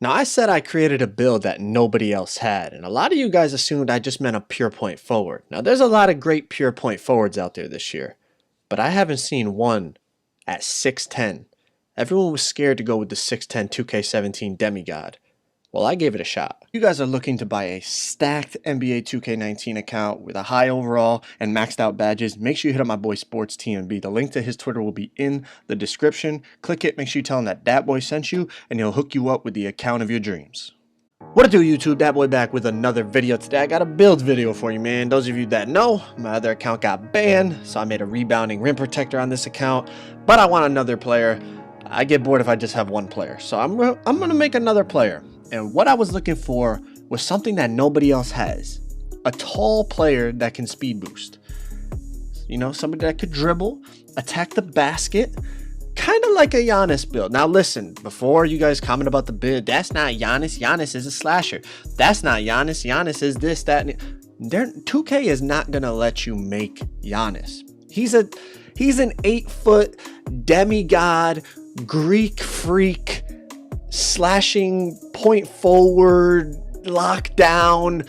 Now, I said I created a build that nobody else had, and a lot of you guys assumed I just meant a pure point forward. Now, there's a lot of great pure point forwards out there this year, but I haven't seen one at 6'10". Everyone was scared to go with the 6'10 2K17 Demigod. Well, I gave it a shot. You guys are looking to buy a stacked NBA 2K19 account with a high overall and maxed out badges. Make sure you hit up my boy Sports TMB. The link to his Twitter will be in the description. Click it, make sure you tell him that Dat Boy sent you, and he'll hook you up with the account of your dreams. What it do, YouTube? Dat Boy back with another video today. I got a build video for you, man. Those of you that know, my other account got banned, so I made a rebounding rim protector on this account, but I want another player. I get bored if I just have one player, so I'm gonna make another player. And what I was looking for was something that nobody else has. A tall player that can speed boost. You know, somebody that could dribble, attack the basket, kind of like a Giannis build. Now listen, before you guys comment about the build, that's not Giannis. Giannis is a slasher. That's not Giannis. Giannis is this, that, and 2K is not going to let you make Giannis. He's an 8-foot demigod, Greek freak, slashing, point forward, lockdown,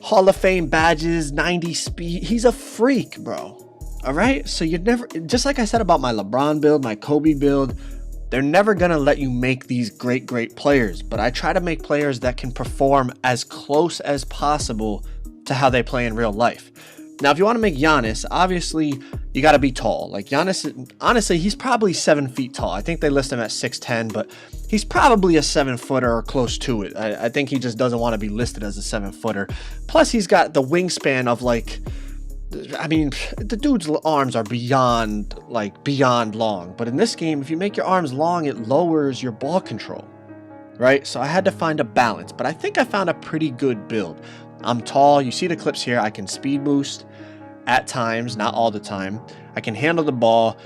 Hall of Fame badges, 90 speed. He's a freak, bro. All right. So you'd never, just like I said about my LeBron build, my Kobe build, they're never going to let you make these great players. But I try to make players that can perform as close as possible to how they play in real life. Now, if you want to make Giannis, obviously you got to be tall. Like Giannis, honestly, he's probably 7 feet tall. I think they list him at 6'10", but he's probably a 7-footer or close to it. I think he just doesn't want to be listed as a 7-footer. Plus, he's got the wingspan of like, I mean, the dude's arms are beyond long. But in this game, if you make your arms long, it lowers your ball control, right? So I had to find a balance, but I think I found a pretty good build. I'm tall. You see the clips here. I can speed boost at times, not all the time. I can handle the ball.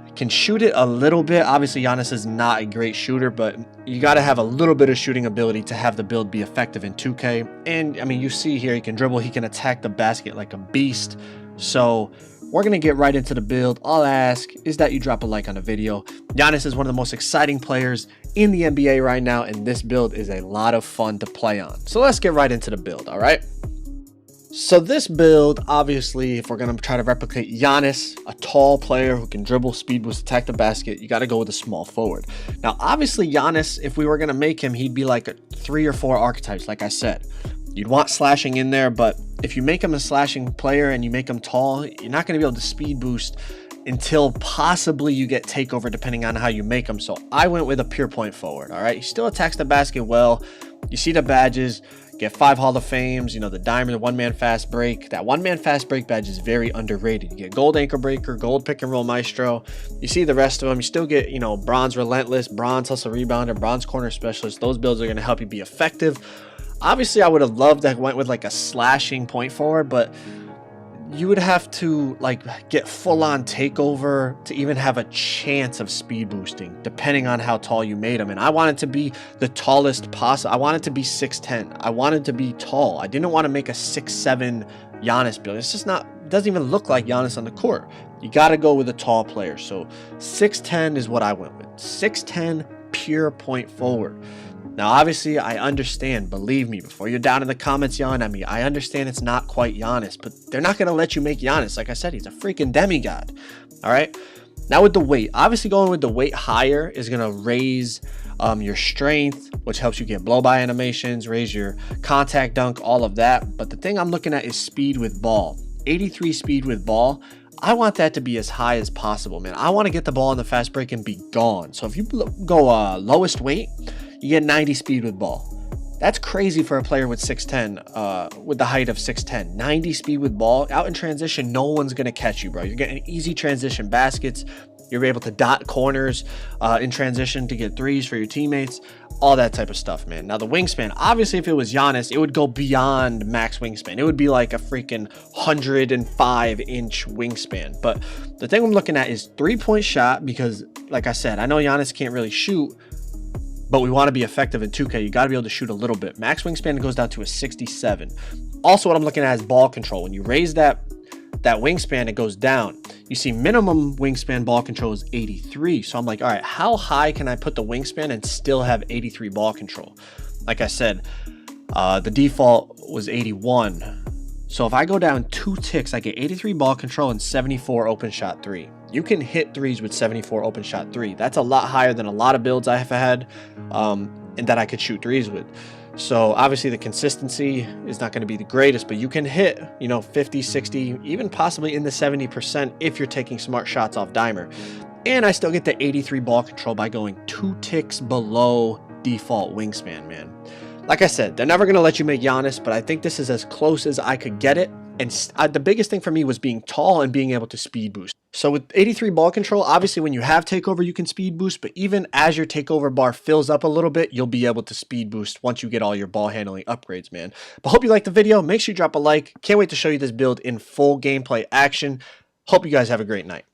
I can shoot it a little bit. Obviously, Giannis is not a great shooter, but you got to have a little bit of shooting ability to have the build be effective in 2K. And I mean, you see here, he can dribble. He can attack the basket like a beast. So we're going to get right into the build. All I ask is that you drop a like on the video. Giannis is one of the most exciting players in the NBA right now, and this build is a lot of fun to play on. So let's get right into the build, all right? So this build, obviously, if we're going to try to replicate Giannis, a tall player who can dribble, speed boost, attack the basket, you got to go with a small forward. Now, obviously, Giannis, if we were going to make him, he'd be like 3 or 4 archetypes, like I said. You'd want slashing in there, but if you make him a slashing player and you make him tall, you're not going to be able to speed boost until possibly you get takeover, depending on how you make him. So I went with a pure point forward. All right, he still attacks the basket well. You see the badges, get 5 Hall of Fames, you know, the diamond, the one-man fast break. That one-man fast break badge is very underrated. You get gold anchor breaker, gold pick and roll maestro. You see the rest of them. You still get, you know, bronze relentless, bronze hustle rebounder, bronze corner specialist. Those builds are going to help you be effective. Obviously, I would have loved that went with like a slashing point forward, but you would have to like get full-on takeover to even have a chance of speed boosting, depending on how tall you made him. And I wanted to be the tallest possible. I wanted to be 6'10". I wanted to be tall. I didn't want to make a 6'7" Giannis build. It's just not, it doesn't even look like Giannis on the court. You got to go with a tall player. So 6'10" is what I went with. 6'10", pure point forward. Now, obviously, I understand, believe me, before you're down in the comments yelling at me, I understand it's not quite Giannis, but they're not going to let you make Giannis. Like I said, he's a freaking demigod. All right. Now with the weight, obviously going with the weight higher is going to raise your strength, which helps you get blow-by animations, raise your contact dunk, all of that. But the thing I'm looking at is speed with ball. 83 speed with ball. I want that to be as high as possible, man. I want to get the ball in the fast break and be gone. So if you go lowest weight, you get 90 speed with ball. That's crazy for a player with 6'10", with the height of 6'10". 90 speed with ball. Out in transition, no one's going to catch you, bro. You're getting easy transition baskets. You're able to dot corners in transition to get threes for your teammates. All that type of stuff, man. Now, the wingspan, obviously, if it was Giannis, it would go beyond max wingspan. It would be like a freaking 105-inch wingspan. But the thing I'm looking at is three-point shot because, like I said, I know Giannis can't really shoot, but we want to be effective in 2K. You got to be able to shoot a little bit. Max wingspan goes down to a 67. Also, what I'm looking at is ball control. When you raise that that wingspan, it goes down. You see minimum wingspan ball control is 83. So I'm like, all right, how high can I put the wingspan and still have 83 ball control? Like I said, the default was 81. So if I go down 2 ticks, I get 83 ball control and 74 open shot 3. You can hit threes with 74 open shot 3. That's a lot higher than a lot of builds I have had and that I could shoot threes with. So obviously the consistency is not going to be the greatest, but you can hit, 50, 60, even possibly in the 70% if you're taking smart shots off dimer. And I still get the 83 ball control by going 2 ticks below default wingspan, man. Like I said, they're never going to let you make Giannis, but I think this is as close as I could get it. And the biggest thing for me was being tall and being able to speed boost. So with 83 ball control, obviously when you have takeover, you can speed boost. But even as your takeover bar fills up a little bit, you'll be able to speed boost once you get all your ball handling upgrades, man. But hope you liked the video. Make sure you drop a like. Can't wait to show you this build in full gameplay action. Hope you guys have a great night.